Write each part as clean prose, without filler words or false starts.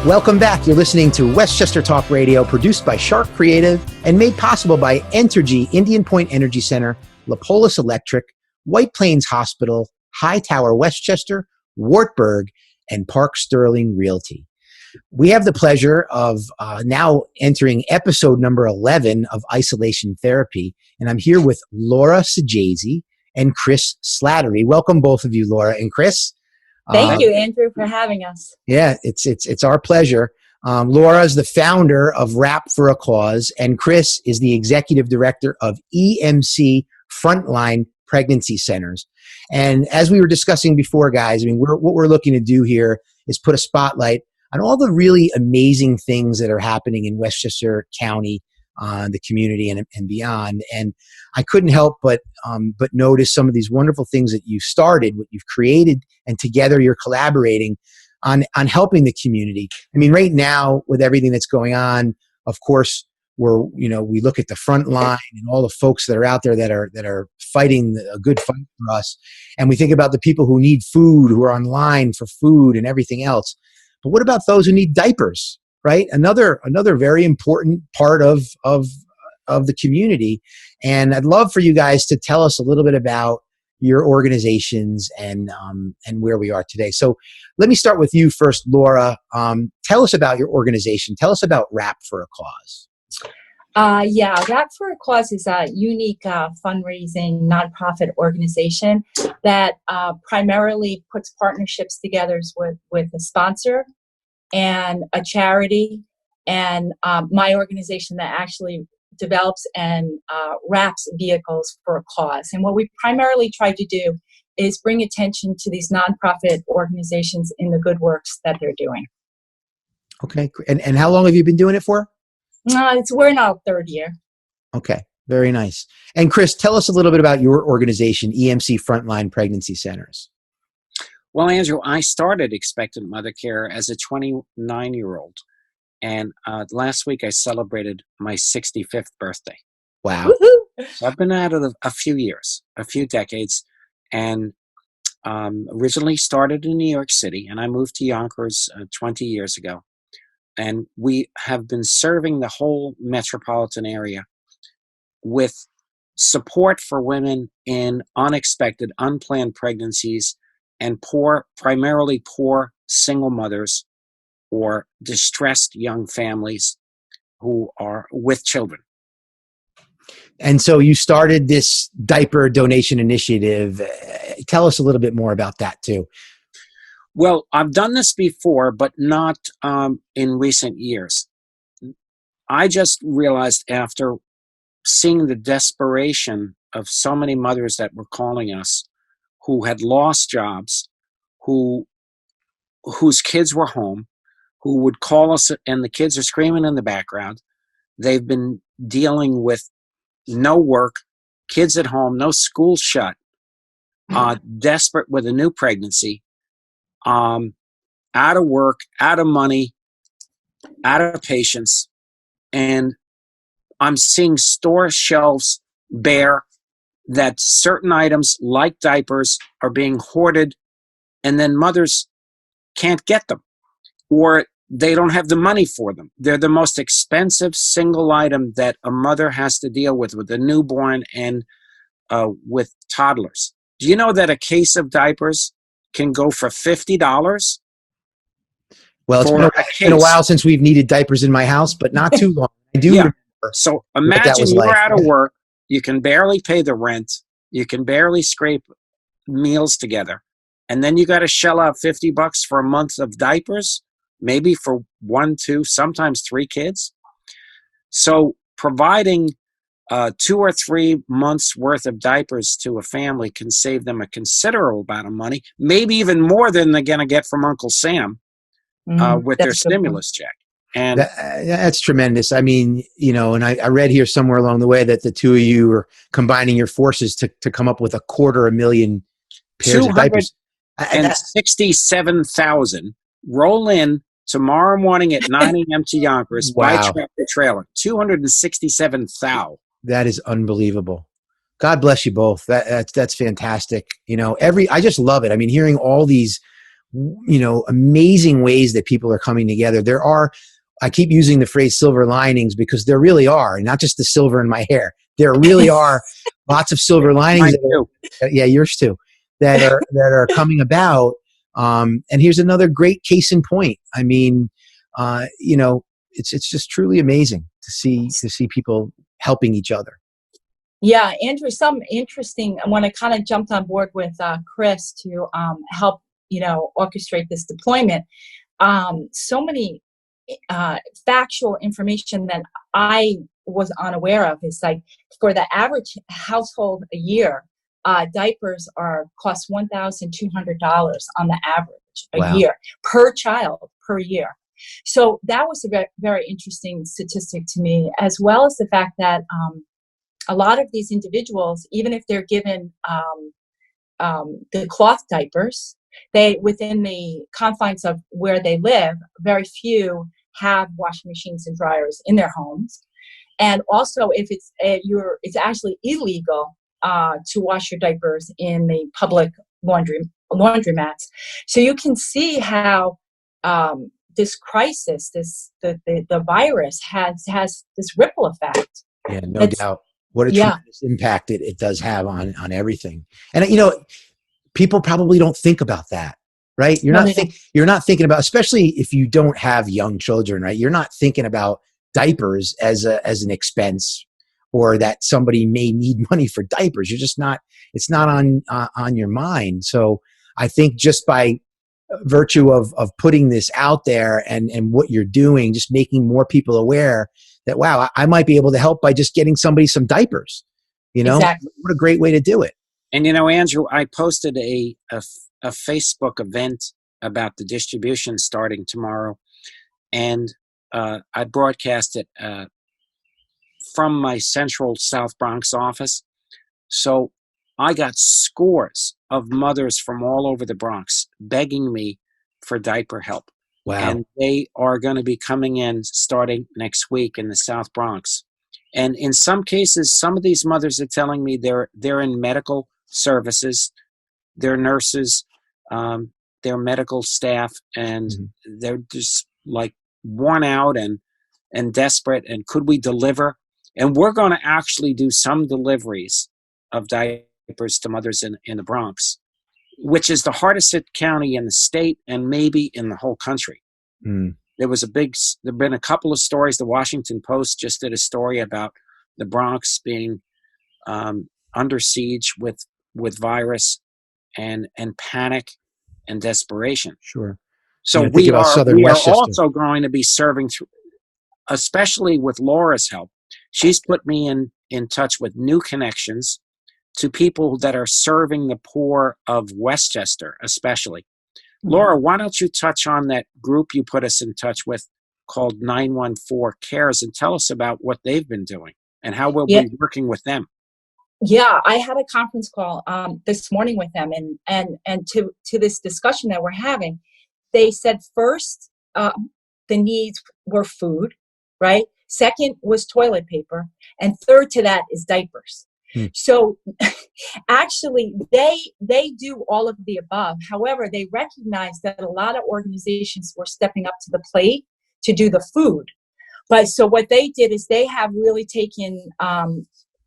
Welcome back. You're listening to Westchester Talk Radio, produced by Shark Creative and made possible by Entergy, Indian Point Energy Center, Lapolis Electric, White Plains Hospital, Hightower Westchester, Wartburg, and Park Sterling Realty. We have the pleasure of now entering episode number 11 of Isolation Therapy, and I'm here with Laura Saggese and Chris Slattery. Welcome, both of you, Laura and Chris. Thank you, Andrew, for having us. Yeah, it's our pleasure. Laura is the founder of Rap for a Cause, and Chris is the executive director of EMC Frontline Pregnancy Centers. And as we were discussing before, guys, I mean, what we're looking to do here is put a spotlight on all the really amazing things that are happening in Westchester County, the community, and beyond. And I couldn't help but notice some of these wonderful things that you started, what you've created, and together you're collaborating on helping the community. I mean, right now with everything that's going on, of course, we look at the front line and all the folks that are out there that are fighting a good fight for us, and we think about the people who need food, who are online for food and everything else. But what about those who need diapers? Right, another very important part of the community, and I'd love for you guys to tell us a little bit about your organizations and where we are today. So let me start with you first, Laura. Tell us about your organization. Tell us about Rap for a Cause. Rap for a Cause is a unique fundraising nonprofit organization that primarily puts partnerships together with a sponsor and a charity, and my organization that actually develops and wraps vehicles for a cause. And what we primarily try to do is bring attention to these nonprofit organizations in the good works that they're doing. Okay, and how long have you been doing it for? We're in our third year. Okay, very nice. And Chris, tell us a little bit about your organization, EMC Frontline Pregnancy Centers. Well, Andrew, I started Expectant Mother Care as a 29-year-old. And last week I celebrated my 65th birthday. Wow. So I've been at it a few years, a few decades, and originally started in New York City, and I moved to Yonkers 20 years ago. And we have been serving the whole metropolitan area with support for women in unexpected, unplanned pregnancies and primarily poor single mothers or distressed young families who are with children. And so you started this diaper donation initiative. Tell us a little bit more about that too. Well, I've done this before, but not in recent years. I just realized after seeing the desperation of so many mothers that were calling us who had lost jobs, whose kids were home, who would call us and the kids are screaming in the background. They've been dealing with no work, kids at home, no school shut, desperate with a new pregnancy, out of work, out of money, out of patience. And I'm seeing store shelves bare that certain items like diapers are being hoarded, and then mothers can't get them, or they don't have the money for them. They're the most expensive single item that a mother has to deal with a newborn and with toddlers. Do you know that a case of diapers can go for $50? Well, it's been a while since we've needed diapers in my house, but not too long. I do remember. So imagine you're out of work, you can barely pay the rent, you can barely scrape meals together, and then you got to shell out $50 for a month of diapers, maybe for 1, 2, sometimes 3 kids. So providing 2 or 3 months worth of diapers to a family can save them a considerable amount of money, maybe even more than they're going to get from Uncle Sam with their stimulus check. And that's tremendous. I mean, and I read here somewhere along the way that the two of you are combining your forces to come up with 250,000 pairs of diapers. And 67,000 roll in tomorrow morning at 9 a.m. to Yonkers by tractor trailer. 267,000. That is unbelievable. God bless you both. That's fantastic. I just love it. I mean, hearing all these amazing ways that people are coming together. I keep using the phrase silver linings because there really are, not just the silver in my hair. There really are lots of silver linings. Yeah, yours too. That are coming about. And here's another great case in point. I mean, it's just truly amazing to see people helping each other. Yeah, Andrew, some interesting. When I kind of jumped on board with Chris to help, orchestrate this deployment, so many factual information that I was unaware of is like for the average household a year, diapers cost $1,200 on the average a year per child per year. So that was a very, very interesting statistic to me, as well as the fact that a lot of these individuals, even if they're given the cloth diapers, they, within the confines of where they live, very few have washing machines and dryers in their homes. And also, if it's actually illegal to wash your diapers in the public laundromats. So you can see how this crisis, the virus has this ripple effect. Yeah, no doubt. What a tremendous impact it does have on everything. And people probably don't think about that, right? You're not thinking about, especially if you don't have young children, right? You're not thinking about diapers as an expense, or that somebody may need money for diapers. You're just not. It's not on your mind. So I think just by virtue of putting this out there and what you're doing, just making more people aware that, wow, I might be able to help by just getting somebody some diapers. Exactly. What a great way to do it. And Andrew, I posted a Facebook event about the distribution starting tomorrow, and I broadcast it from my central South Bronx office. So I got scores of mothers from all over the Bronx begging me for diaper help. Wow. And they are going to be coming in starting next week in the South Bronx. And in some cases, some of these mothers are telling me they're in medical services, they're nurses, they're medical staff, and they're just like worn out and desperate. And could we deliver? And we're going to actually do some deliveries of diapers to mothers in the Bronx, which is the hardest hit county in the state and maybe in the whole country. There've been a couple of stories. The Washington Post just did a story about the Bronx being under siege with virus and panic and desperation. Sure. So we are also going to be serving through, especially with Laura's help. She's put me in touch with new connections to people that are serving the poor of Westchester, especially. Laura, why don't you touch on that group you put us in touch with called 914 Cares, and tell us about what they've been doing and how we'll be working with them. Yeah, I had a conference call this morning with them, and to this discussion that we're having, they said first the needs were food, right? Second was toilet paper, and third to that is diapers. So actually they do all of the above. However, they recognize that a lot of organizations were stepping up to the plate to do the food. But so what they did is they have really taken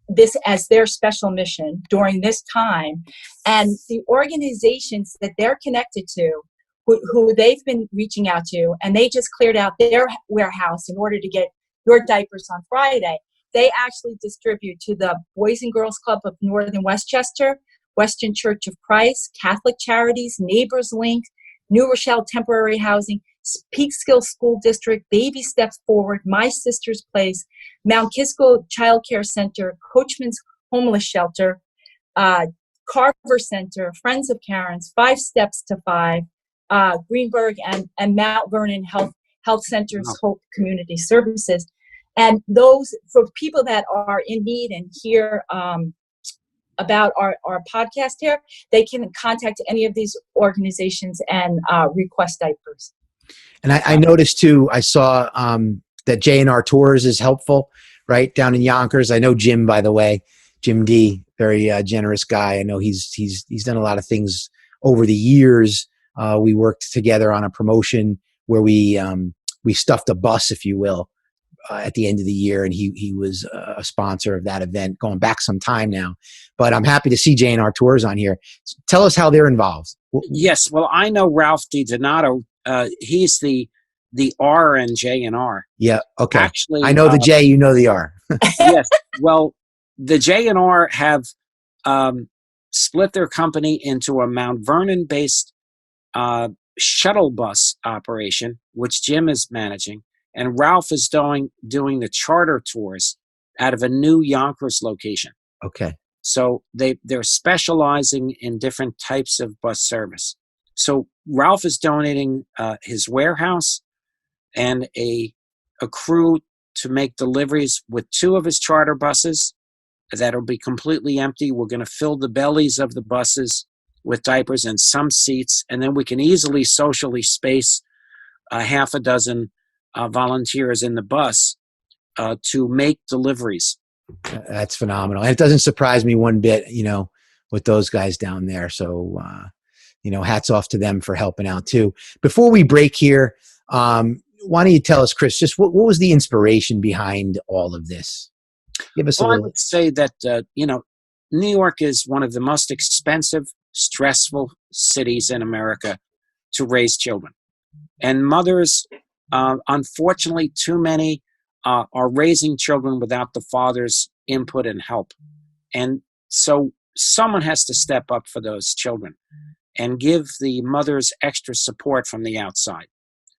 this as their special mission during this time. And the organizations that they're connected to, who they've been reaching out to, and they just cleared out their warehouse in order to get your diapers on Friday. They actually distribute to the Boys and Girls Club of Northern Westchester, Western Church of Christ, Catholic Charities, Neighbors Link, New Rochelle Temporary Housing, Peekskill School District, Baby Steps Forward, My Sister's Place, Mount Kisco Child Care Center, Coachman's Homeless Shelter, Carver Center, Friends of Karen's, 5 Steps to 5, Greenberg and Mount Vernon Health Center's Hope Community Services. And those, for people that are in need and hear about our podcast here, they can contact any of these organizations and request diapers. And I noticed too, I saw that J&R Tours is helpful, right, down in Yonkers. I know Jim, by the way, Jim D, very generous guy. I know he's done a lot of things over the years we worked together on a promotion where we stuffed a bus, if you will, at the end of the year, and he was a sponsor of that event going back some time now. But I'm happy to see J&R Tours on here. Tell us how they're involved. Yes, well, I know Ralph DiDonato. He's the R in J&R. Yeah, okay. Actually, I know the J, you know the R. Yes, well, the J&R have split their company into a Mount Vernon-based shuttle bus operation, which Jim is managing, and Ralph is doing the charter tours out of a new Yonkers location. Okay. So they're specializing in different types of bus service. So Ralph is donating his warehouse and a crew to make deliveries with 2 of his charter buses that'll be completely empty. We're going to fill the bellies of the buses with diapers and some seats, and then we can easily socially space a half a dozen volunteers in the bus to make deliveries. That's phenomenal. And it doesn't surprise me one bit, with those guys down there. So, hats off to them for helping out too. Before we break here, why don't you tell us, Chris, just what was the inspiration behind all of this? Give us a little. I would say that, New York is one of the most expensive, stressful cities in America to raise children. And mothers, unfortunately, too many are raising children without the father's input and help. And so someone has to step up for those children and give the mothers extra support from the outside.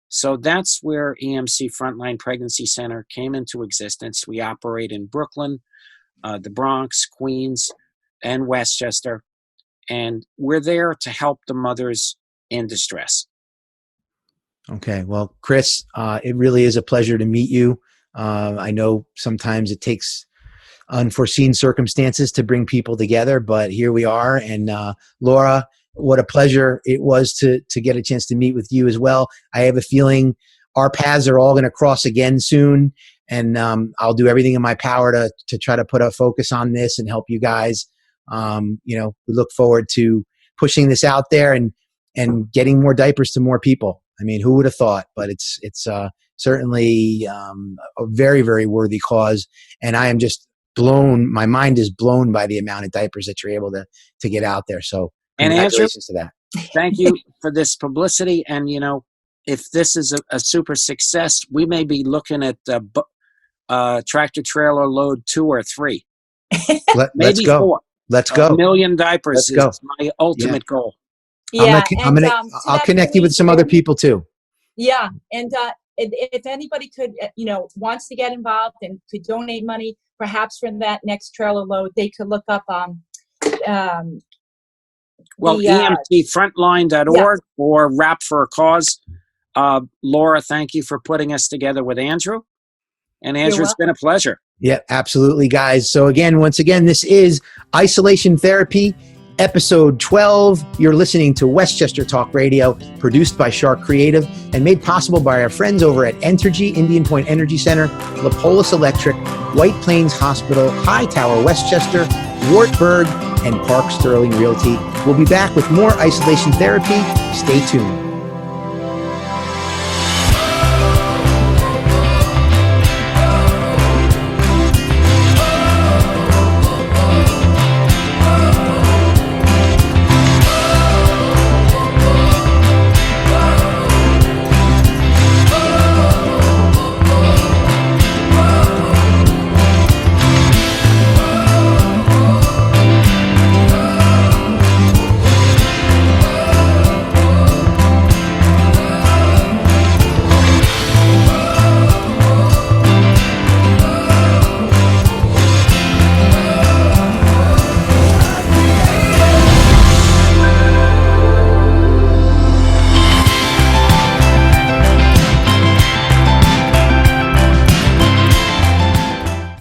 So that's where EMC Frontline Pregnancy Center came into existence. We operate in Brooklyn, the Bronx, Queens, and Westchester. And we're there to help the mothers in distress. Okay. Well, Chris, it really is a pleasure to meet you. I know sometimes it takes unforeseen circumstances to bring people together, but here we are. And Laura, what a pleasure it was to get a chance to meet with you as well. I have a feeling our paths are all going to cross again soon. And I'll do everything in my power to try to put a focus on this and help you guys. We look forward to pushing this out there and getting more diapers to more people. I mean, who would have thought? But it's certainly a very, very worthy cause. And I am just blown. My mind is blown by the amount of diapers that you're able to get out there. So congratulations to that. Thank you for this publicity. And, if this is a super success, we may be looking at tractor trailer load 2 or 3 Let's go. 4. Let's go. 1 million diapers is my ultimate goal. Yeah, I'll connect you with some other people too. Yeah, and if anybody could, wants to get involved and could donate money, perhaps for that next trailer load, they could look up EMCfrontline.org or Rap for a Cause. Laura, thank you for putting us together with Andrew. And Andrew, it's been a pleasure. Yeah, absolutely, guys. So once again, this is Isolation Therapy, episode 12. You're listening to Westchester Talk Radio, produced by Shark Creative and made possible by our friends over at Entergy, Indian Point Energy Center, Lapolis Electric, White Plains Hospital, Hightower Westchester, Wartburg, and Park Sterling Realty. We'll be back with more Isolation Therapy. Stay tuned.